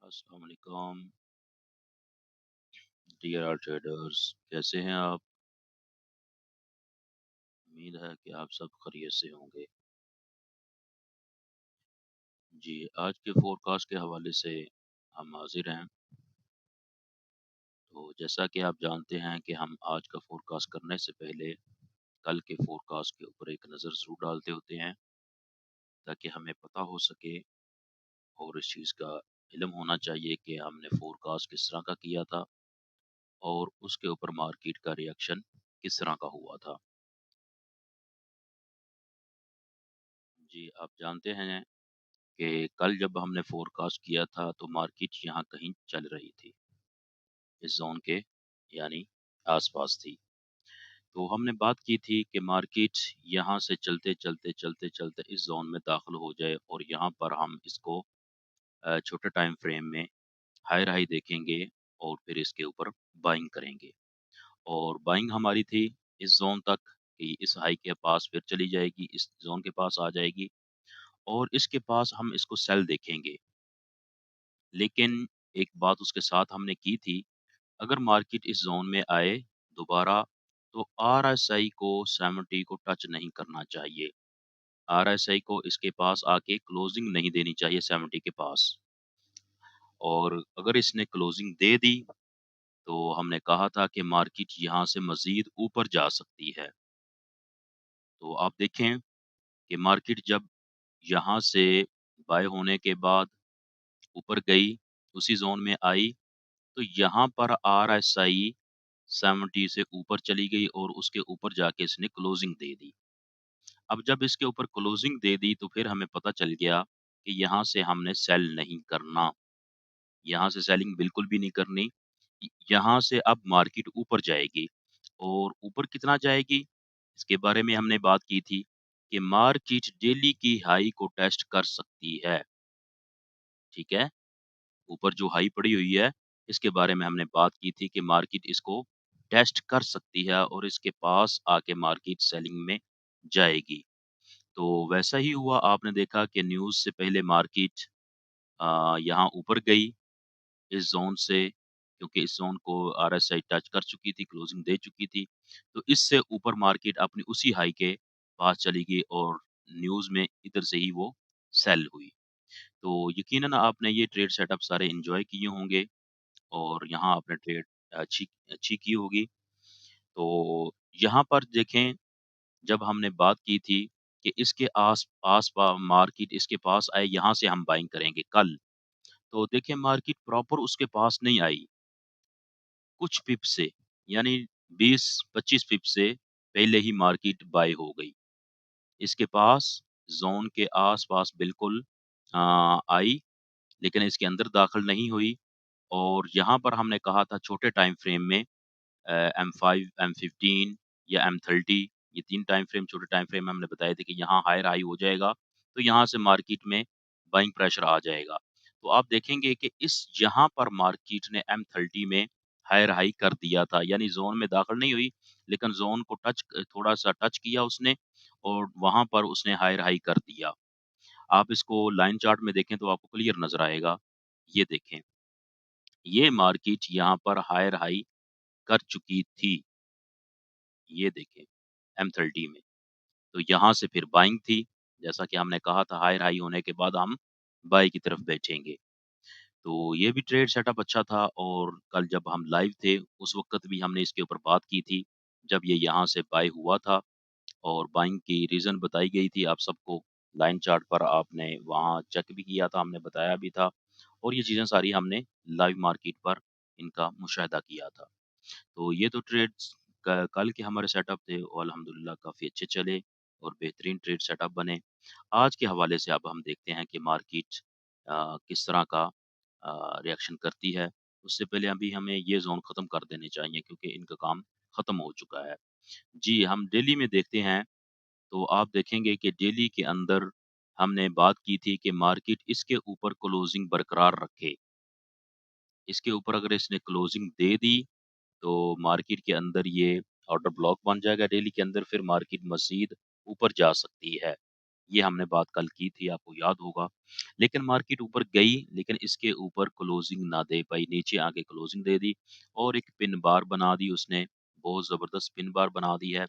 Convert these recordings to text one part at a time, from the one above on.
अस्सलाम वालेकुम dear are traders. कैसे हैं आप? उम्मीद है कि आप सब खैरियत से होंगे। जी, आज के फोरकास्ट के हवाले से हम हाजिर हैं। तो जैसा कि आप जानते हैं कि हम आज का फोरकास्ट करने से पहले कल के फोरकास्ट के ऊपर एक नज़र ज़रूर डालते होते हैं, ताकि हमें पता हो सके और इस चीज़ का इल्म होना चाहिए कि हमने फोरकास्ट किस तरह का किया था और उसके ऊपर मार्केट का रिएक्शन किस तरह का हुआ था। जी, आप जानते हैं कि कल जब हमने फ़ोरकास्ट किया था तो मार्केट यहाँ कहीं चल रही थी, इस ज़ोन के यानी आस-पास थी। तो हमने बात की थी कि मार्केट यहाँ से चलते-चलते इस ज़ोन में दाखिल हो जाए और यहाँ पर हम इसको छोटे टाइम फ्रेम में हायर हाई देखेंगे और फिर इसके ऊपर बाइंग करेंगे। और बाइंग हमारी थी इस ज़ोन तक कि इस हाई के पास फिर चली जाएगी, इस ज़ोन के पास आ जाएगी और इसके पास हम इसको सेल देखेंगे। लेकिन एक बात उसके साथ हमने की थी, अगर मार्केट इस ज़ोन में आए दोबारा तो आरएसआई को 70 को टच नहीं करना चाहिए। आरएसआई को इसके पास आके क्लोजिंग नहीं देनी चाहिए 70 के पास। और अगर इसने क्लोजिंग दे दी तो हमने कहा था कि मार्केट यहाँ से मज़ीद ऊपर जा सकती है। तो आप देखें कि मार्केट जब यहाँ से बाय होने के बाद ऊपर गई, उसी ज़ोन में आई, तो यहाँ पर आरएसआई 70 से ऊपर चली गई और उसके ऊपर जाके इसने क्लोजिंग दे दी। अब जब इसके ऊपर क्लोजिंग दे दी तो फिर हमें पता चल गया कि यहाँ से हमने सेल नहीं करना, यहाँ से सेलिंग बिल्कुल भी नहीं करनी। यहाँ से अब मार्केट ऊपर जाएगी और ऊपर कितना जाएगी, इसके बारे में हमने बात की थी कि मार्केट डेली की हाई को टेस्ट कर सकती है, ठीक है? ऊपर जो हाई पड़ी हुई है, इसके बारे में हमने बात की थी कि मार्केट इसको टेस्ट कर सकती है और इसके पास आके मार्केट सेलिंग में जाएगी। तो वैसा ही हुआ, आपने देखा कि न्यूज़ से पहले मार्केट यहाँ ऊपर गई इस ज़ोन से, क्योंकि इस ज़ोन को आरएसआई टच कर चुकी थी, क्लोजिंग दे चुकी थी। तो इससे ऊपर मार्केट अपनी उसी हाई के पास चली गई और न्यूज़ में इधर से ही वो सेल हुई। तो यकीनन आपने ये ट्रेड सेटअप सारे एन्जॉय किए होंगे और यहाँ आपने ट्रेड अच्छी अच्छी की होगी। तो यहाँ पर देखें, जब हमने बात की थी कि इसके आस पा मार्केट इसके पास आए, यहाँ से हम बाइंग करेंगे कल। तो देखिए मार्केट प्रॉपर उसके पास नहीं आई, कुछ पिप से यानी 20-25 पिप से पहले ही मार्केट बाय हो गई। इसके पास ज़ोन के आस-पास बिल्कुल आई, लेकिन इसके अंदर दाखिल नहीं हुई और यहाँ पर हमने कहा था छोटे टाइम फ्रेम में M5, M15 या M30, ये 3 टाइम फ्रेम, छोटे टाइम फ्रेम में हमने बताए थे कि यहाँ हायर हाई हो जाएगा, तो यहाँ से मार्केट में बाइंग प्रेशर आ जाएगा। तो आप देखेंगे कि इस यहाँ पर मार्केट ने M30 में हायर हाई कर दिया था, यानी ज़ोन में दाखिल नहीं हुई, लेकिन ज़ोन को थोड़ा-सा टच किया उसने और वहाँ पर उसने हायर हाई कर दिया। आप इसको लाइन चार्ट में देखें तो आपको क्लियर नज़र आएगा। ये देखें, ये मार्केट यहाँ पर हायर हाई कर चुकी थी। ये देखें M30 में। तो यहाँ से फिर बाइंग थी, जैसा कि हमने कहा था हायर हाई होने के बाद हम बाय की तरफ बैठेंगे। तो ये भी ट्रेड सेटअप अच्छा था और कल जब हम लाइव थे, उस वक़्त भी हमने इसके ऊपर बात की थी, जब ये यहाँ से बाय हुआ था और बाइंग की रीज़न बताई गई थी आप सबको। लाइन चार्ट पर आपने वहाँ चेक भी किया था, हमने बताया भी था और ये चीज़ें सारी हमने लाइव मार्केट पर इनका मुशाहिदा किया था। तो ये तो ट्रेड्स कल के हमारे सेटअप थे और अल्हम्दुलिल्लाह काफ़ी अच्छे चले और बेहतरीन ट्रेड सेटअप बने। आज के हवाले से अब हम देखते हैं कि मार्केट किस तरह का रिएक्शन करती है। उससे पहले अभी हमें ये ज़ोन ख़त्म कर देने चाहिए क्योंकि इनका काम ख़त्म हो चुका है। जी, हम डेली में देखते हैं तो आप देखेंगे कि डेली के अंदर हमने बात की थी कि मार्केट इसके ऊपर क्लोजिंग बरकरार रखे। इसके ऊपर अगर इसने क्लोजिंग दे दी तो मार्केट के अंदर ये ऑर्डर ब्लॉक बन जाएगा डेली के अंदर, फिर मार्केट मज़ीद ऊपर जा सकती है। ये हमने बात कल की थी, आपको याद होगा। लेकिन मार्केट ऊपर गई, लेकिन इसके ऊपर क्लोजिंग ना दे पाई, नीचे आके क्लोजिंग दे दी और एक पिन बार बना दी उसने, बहुत ज़बरदस्त पिन बार बना दी है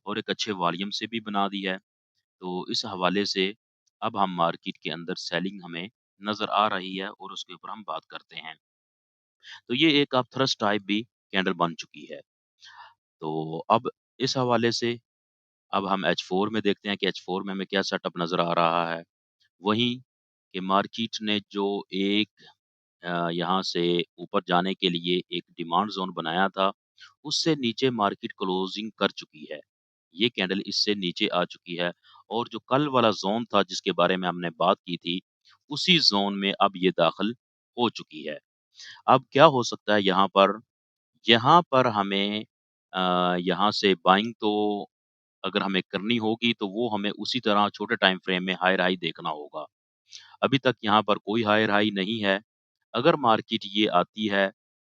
और एक अच्छे वॉल्यूम से भी बना दी है। तो इस हवाले से अब हम मार्केट के अंदर सेलिंग हमें नज़र आ रही है और उसके ऊपर हम बात करते हैं। तो ये एक अब थ्रस्ट टाइप भी कैंडल बन चुकी है। तो अब इस हवाले से अब हम H4 में देखते हैं कि H4 में हमें क्या सेटअप नज़र आ रहा है। वहीं कि मार्केट ने जो एक यहाँ से ऊपर जाने के लिए एक डिमांड ज़ोन बनाया था, उससे नीचे मार्केट क्लोजिंग कर चुकी है। ये कैंडल इससे नीचे आ चुकी है और जो कल वाला ज़ोन था जिसके बारे में हमने बात की थी, उसी ज़ोन में अब ये दाखिल हो चुकी है। अब क्या हो सकता है यहाँ पर? यहाँ पर हमें यहाँ से बाइंग तो अगर हमें करनी होगी तो वो हमें उसी तरह छोटे टाइम फ्रेम में हायर हाई देखना होगा। अभी तक यहाँ पर कोई हायर हाई नहीं है। अगर मार्केट ये आती है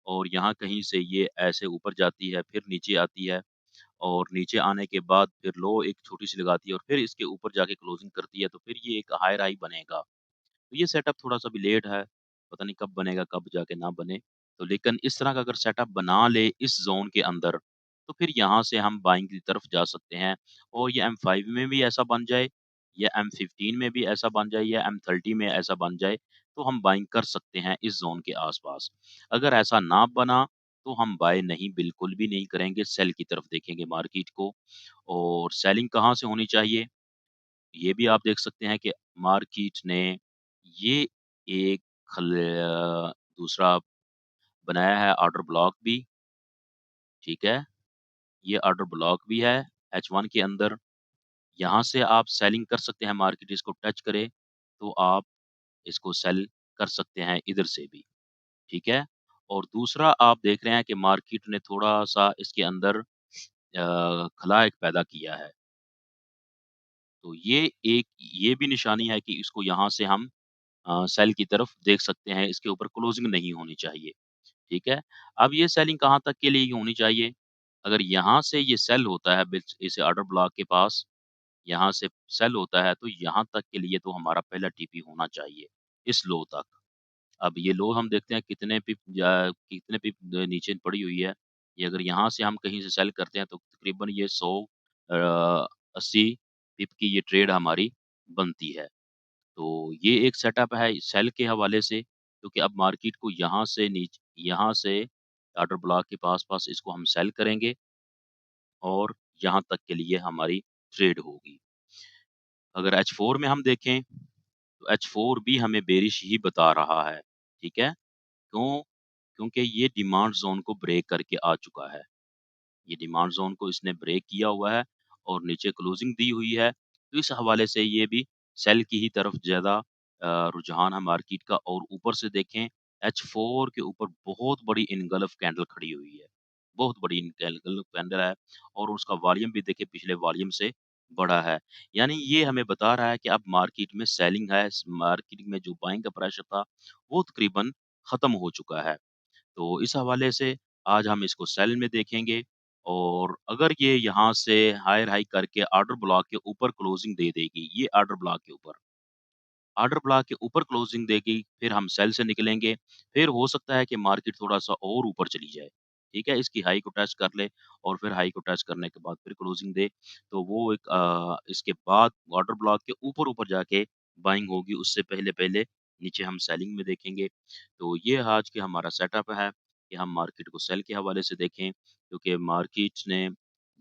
और यहाँ कहीं से ये ऐसे ऊपर जाती है, फिर नीचे आती है और नीचे आने के बाद फिर लो एक छोटी-सी लगाती है और फिर इसके ऊपर जाके क्लोजिंग करती है, तो फिर ये एक हायर हाई बनेगा। तो ये सेटअप थोड़ा-सा अभी लेट है, पता नहीं कब बनेगा, कब जाके ना बने। तो लेकिन इस तरह का अगर सेटअप बना ले इस ज़ोन के अंदर, तो फिर यहाँ से हम बाइंग की तरफ जा सकते हैं और ये M5 में भी ऐसा बन जाए या M15 में भी ऐसा बन जाए या M30 में ऐसा बन जाए, तो हम बाइंग कर सकते हैं इस ज़ोन के आस-पास। अगर ऐसा ना बना, तो हम बाय नहीं, बिल्कुल भी नहीं करेंगे, सेल की तरफ देखेंगे मार्केट को और सेलिंग कहाँ से होनी चाहिए? ये भी आप देख सकते हैं कि मार्केट ने ये एक दूसरा बनाया है ऑर्डर ब्लॉक भी, ठीक है? ये ऑर्डर ब्लॉक भी है H1 के अंदर। यहाँ से आप सेलिंग कर सकते हैं, मार्केट इसको टच करे, तो आप इसको सेल कर सकते हैं इधर से भी, ठीक है? और दूसरा आप देख रहे हैं कि मार्केट ने थोड़ा-सा इसके अंदर खला एक पैदा किया है। तो ये भी निशानी है कि इसको यहाँ से हम सेल की तरफ देख सकते हैं, इसके ऊपर क्लोजिंग नहीं होनी चाहिए, ठीक है? अब ये सेलिंग कहाँ तक के लिए होनी चाहिए? अगर यहाँ से ये सेल होता है बिच इस ऑर्डर ब्लॉक के पास, यहाँ से सेल होता है, तो यहाँ तक के लिए तो हमारा पहला टीपी होना चाहिए, इस लो तक। अब ये लो हम देखते हैं कितने पिप नीचे पड़ी हुई है। ये अगर यहाँ से हम कहीं से सेल करते हैं तो तकरीबन ये 100 80 पिप की ये ट्रेड हमारी बनती है। तो ये एक सेटअप है सेल के हवाले से, क्योंकि अब मार्केट को यहाँ से ऑर्डर ब्लॉक के पास-पास इसको हम सेल करेंगे और यहाँ तक के लिए हमारी ट्रेड होगी। अगर H4 में हम देखें, तो H4 भी हमें बेरिश ही बता रहा है, ठीक है? क्यों? क्योंकि ये डिमांड ज़ोन को ब्रेक करके आ चुका है। ये डिमांड ज़ोन को इसने ब्रेक किया हुआ है और नीचे क्लोजिंग दी हुई है। तो इस हवाले से ये भी सेल की ही तरफ ज़्यादा रुझान है मार्केट का और ऊपर से देखें H4 के ऊपर बहुत बड़ी इनगल्फ कैंडल खड़ी हुई है। बहुत बड़ी इनगल्फ कैंडल है और उसका वॉल्यूम भी देखिए पिछले वॉल्यूम से बड़ा है। यानी ये हमें बता रहा है कि अब मार्केट में सेलिंग है, इस मार्केट में जो बाइंग का प्रेशर था, वो तकरीबन खत्म हो चुका है। तो इस हवाले से आज हम इसको सेल में देखेंगे और अगर ये यहाँ से हायर हाई करके ऑर्डर ब्लॉक के ऊपर क्लोजिंग दे देगी, ये ऑर्डर ब्लॉक के ऊपर ऑर्डर ब्लॉक के ऊपर क्लोजिंग देगी, फिर हम सेल से निकलेंगे, फिर हो सकता है कि मार्केट थोड़ा-सा और ऊपर चली जाए, ठीक है? इसकी हाई को टच कर ले और फिर हाई को टच करने के बाद फिर क्लोजिंग दे, तो वो एक इसके बाद ऑर्डर ब्लॉक के ऊपर-ऊपर जाके बाइंग होगी, उससे पहले-पहले नीचे हम सेलिंग में देखेंगे। तो ये आज के हमारा सेटअप है कि हम मार्केट को सेल के हवाले से देखें, क्योंकि मार्केट ने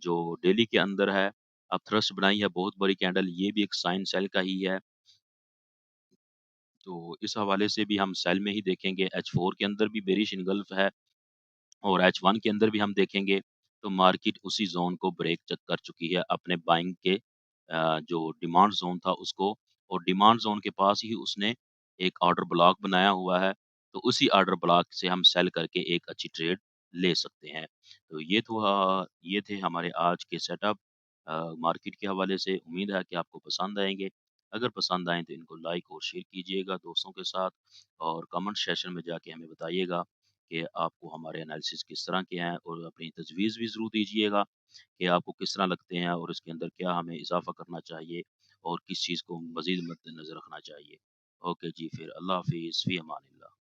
जो डेली के अंदर है, अब थ्रस्ट बनाई है बहुत बड़ी कैंडल, ये भी एक साइन सेल का ही है। तो इस हवाले से भी हम सेल में ही देखेंगे, H4 के अंदर भी बेरिश इनगल्फ है और H1 के अंदर भी हम देखेंगे, तो मार्केट उसी ज़ोन को ब्रेक कर चुकी है अपने बाइंग के जो डिमांड ज़ोन था उसको और डिमांड ज़ोन के पास ही उसने एक ऑर्डर ब्लॉक बनाया हुआ है, तो उसी ऑर्डर ब्लॉक से हम सेल करके एक अच्छी ट्रेड ले सकते हैं। तो ये थे हमारे आज के सेटअप मार्केट के हवाले से। उम्मीद है कि आपको पसंद आएँगे। अगर पसंद आएँ तो इनको लाइक और शेयर कीजिएगा दोस्तों के साथ और कमेंट सेक्शन में जाके हमें बताइएगा कि आपको हमारे एनालिसिस किस तरह के हैं और अपनी तजवीज़ भी ज़रूर दीजिएगा कि आपको किस तरह लगते हैं और इसके अंदर क्या हमें इज़ाफ़ा करना चाहिए और किस चीज़ को मज़ीद मद्देनज़र रखना चाहिए। ओके जी, फिर अल्लाह हाफ़िज़, फ़ी अमान अल्लाह।